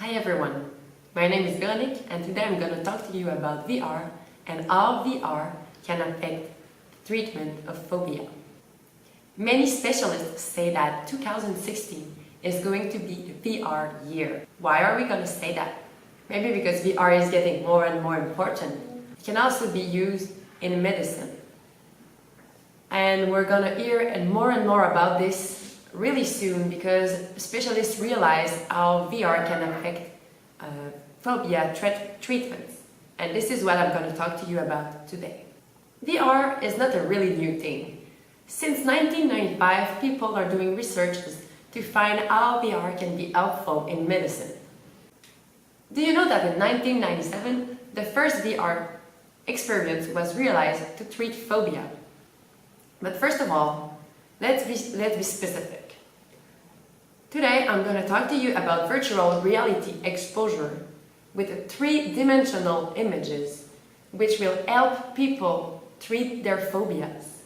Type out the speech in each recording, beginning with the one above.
Hi everyone, my name is Veronique and today I'm going to talk to you about VR and how VR can affect the treatment of phobia. Many specialists say that 2016 is going to be a VR year. Why are we going to say that? Maybe because VR is getting more and more important. It can also be used in medicine. And we're going to hear more and more about this really soon because specialists realize how VR can affect phobia treatments. And this is what I'm going to talk to you about today. VR is not a really new thing. Since 1995, people are doing researches to find how VR can be helpful in medicine. Do you know that in 1997, the first VR experience was realized to treat phobia? But first of all, let's be specific. Today I'm going to talk to you about virtual reality exposure with three-dimensional images which will help people treat their phobias.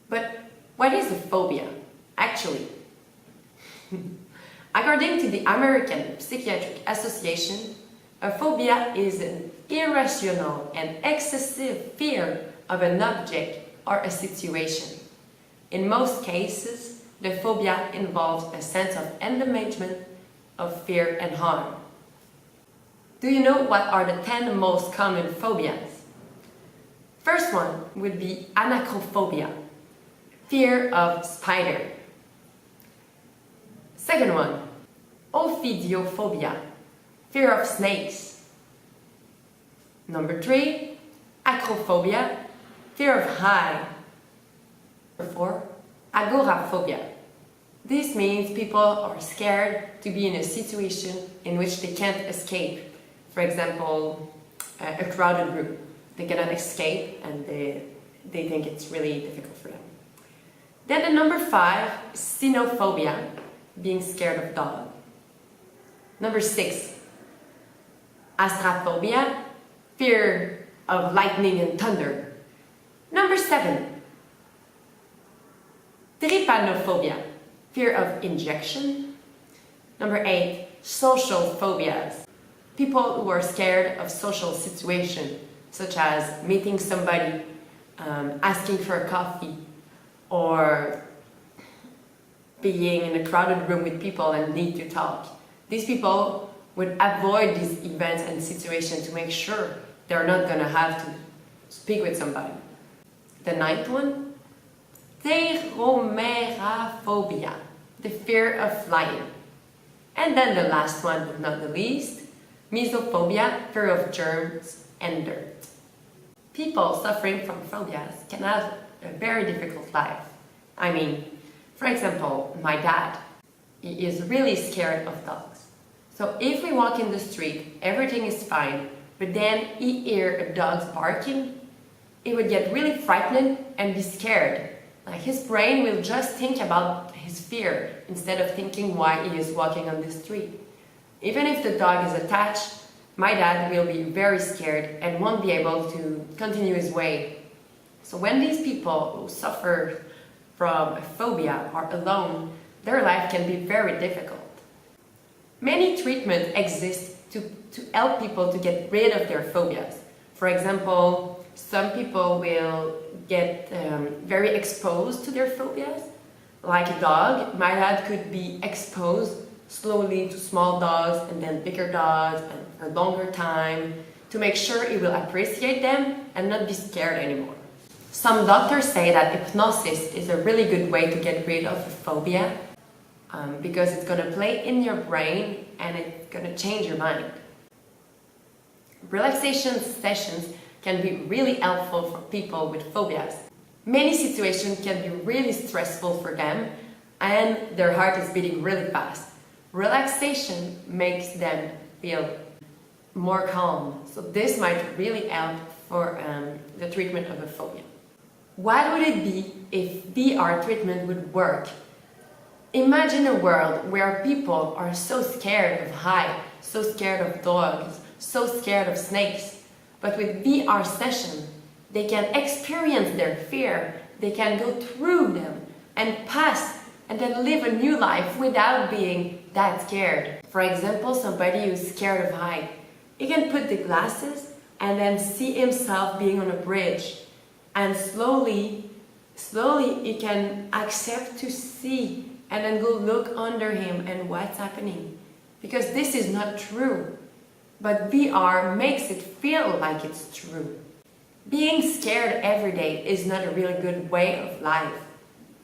But what is a phobia, actually? According to the American Psychiatric Association, a phobia is an irrational and excessive fear of an object or a situation. In most cases, the phobia involves a sense of endangerment, of fear and harm. Do you know what are the 10 most common phobias? First one would be anacrophobia, fear of spider. Second one, ophidiophobia, fear of snakes. Number 3, acrophobia, fear of height. Number 4, agoraphobia. This means people are scared to be in a situation in which they can't escape. For example, a crowded room. They cannot escape and they think it's really difficult for them. Then the number 5, cynophobia, being scared of dogs. Number 6, astrophobia, fear of lightning and thunder. Number 7, trypanophobia, fear of injection. Number 8, social phobias, people who are scared of social situations, such as meeting somebody, asking for a coffee, or being in a crowded room with people and need to talk. These people would avoid these events and situations to make sure they're not going to have to speak with somebody. The 9th one, pteromerophobia, the fear of flying. And then the last one, but not the least, mesophobia, fear of germs and dirt. People suffering from phobias can have a very difficult life. I mean, for example, my dad, he is really scared of dogs. So if we walk in the street, everything is fine, but then he hears a dog barking, he would get really frightened and be scared. Like his brain will just think about his fear instead of thinking why he is walking on the street. Even if the dog is attached, my dad will be very scared and won't be able to continue his way. So when these people who suffer from a phobia are alone, their life can be very difficult. Many treatments exist to help people to get rid of their phobias. For example, some people will get very exposed to their phobias. Like a dog, my dad could be exposed slowly to small dogs and then bigger dogs and for a longer time to make sure he will appreciate them and not be scared anymore. Some doctors say that hypnosis is a really good way to get rid of a phobia because it's going to play in your brain and it's going to change your mind. Relaxation sessions can be really helpful for people with phobias. Many situations can be really stressful for them and their heart is beating really fast. Relaxation makes them feel more calm, so this might really help for the treatment of a phobia. What would it be if VR treatment would work? Imagine a world where people are so scared of heights, so scared of dogs, so scared of snakes. But with VR session, they can experience their fear, they can go through them and pass and then live a new life without being that scared. For example, somebody who's scared of height, he can put the glasses and then see himself being on a bridge, and slowly he can accept to see and then go look under him and what's happening. Because this is not true, but VR makes it feel like it's true. Being scared every day is not a really good way of life.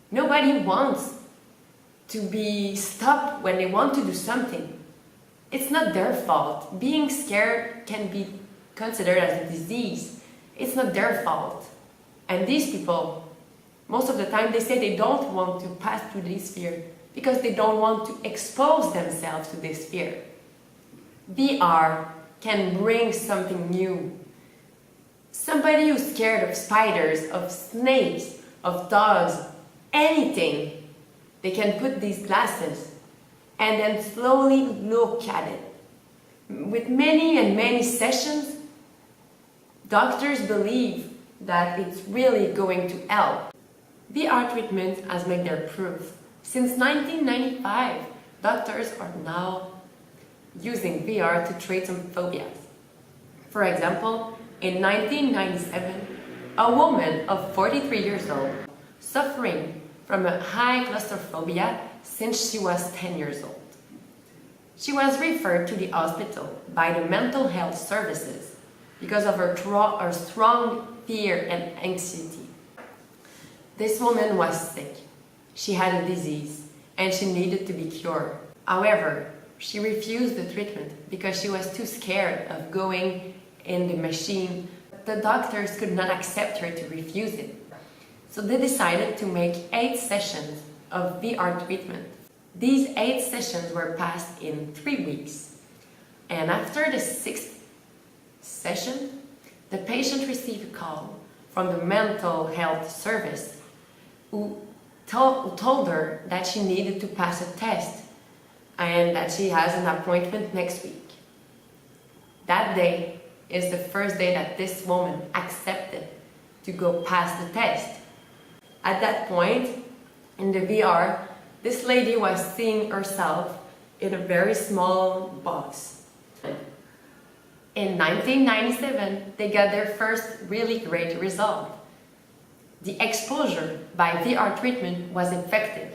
Nobody wants to be stopped when they want to do something. It's not their fault. Being scared can be considered as a disease. It's not their fault. And these people, most of the time, they say they don't want to pass through this fear because they don't want to expose themselves to this fear. VR can bring something new. Somebody who's scared of spiders, of snakes, of dogs, anything, they can put these glasses and then slowly look at it. With many and many sessions, doctors believe that it's really going to help. VR treatment has made their proof. Since 1995, doctors are now using VR to treat some phobias. For example, in 1997, a woman of 43 years old, suffering from a high claustrophobia since she was 10 years old. She was referred to the hospital by the mental health services because of her strong fear and anxiety. This woman was sick. She had a disease and she needed to be cured. However, she refused the treatment because she was too scared of going in the machine. The doctors could not accept her to refuse it. So they decided to make 8 sessions of VR treatment. These 8 sessions were passed in 3 weeks. And after the 6th session, the patient received a call from the mental health service who told her that she needed to pass a test and that she has an appointment next week. That day is the first day that this woman accepted to go pass the test. At that point, in the VR, this lady was seeing herself in a very small box. In 1997, they got their first really great result. The exposure by VR treatment was effective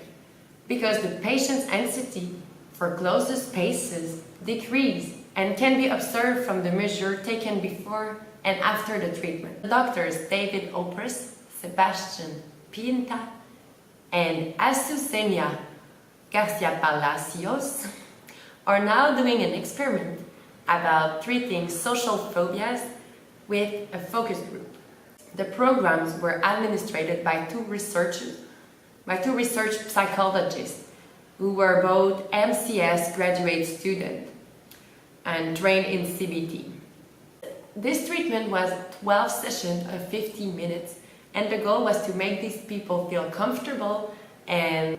because the patient's anxiety for closer spaces decreased and can be observed from the measure taken before and after the treatment. The doctors David Opris, Sebastian Pinta, and Azucena Garcia Palacios are now doing an experiment about treating social phobias with a focus group. The programs were administered by two research psychologists who were both MCS graduate students and trained in CBT. This treatment was 12 sessions of 15 minutes, and the goal was to make these people feel comfortable and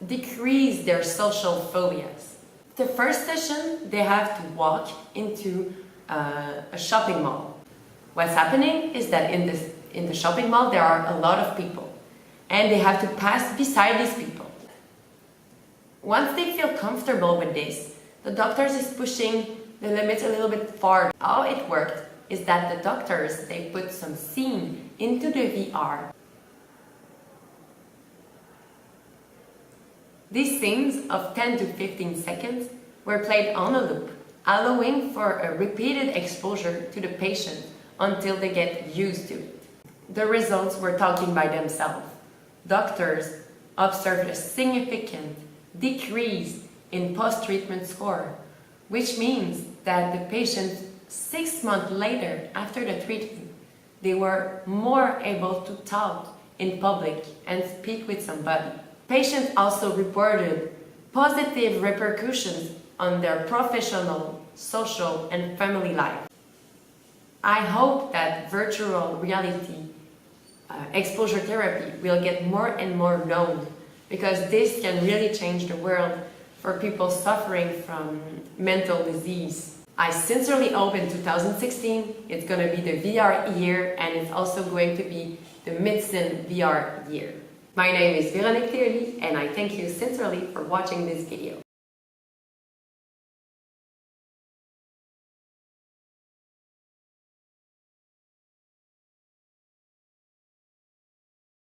decrease their social phobias. The first session, they have to walk into a shopping mall. What's happening is that in the shopping mall there are a lot of people, and they have to pass beside these people. Once they feel comfortable with this, the doctors is pushing the limits a little bit farther. How it worked is that the doctors, they put some scene into the VR. These scenes of 10 to 15 seconds were played on a loop, allowing for a repeated exposure to the patient until they get used to it. The results were talking by themselves. Doctors observed a significant decrease in post-treatment score, which means that the patients 6 months later after the treatment, they were more able to talk in public and speak with somebody. Patients also reported positive repercussions on their professional, social, and family life. I hope that virtual reality exposure therapy will get more and more known, because this can really change the world for people suffering from mental disease. I sincerely hope in 2016 it's going to be the VR year, and it's also going to be the medicine VR year. My name is Veronique Teoli, and I thank you sincerely for watching this video.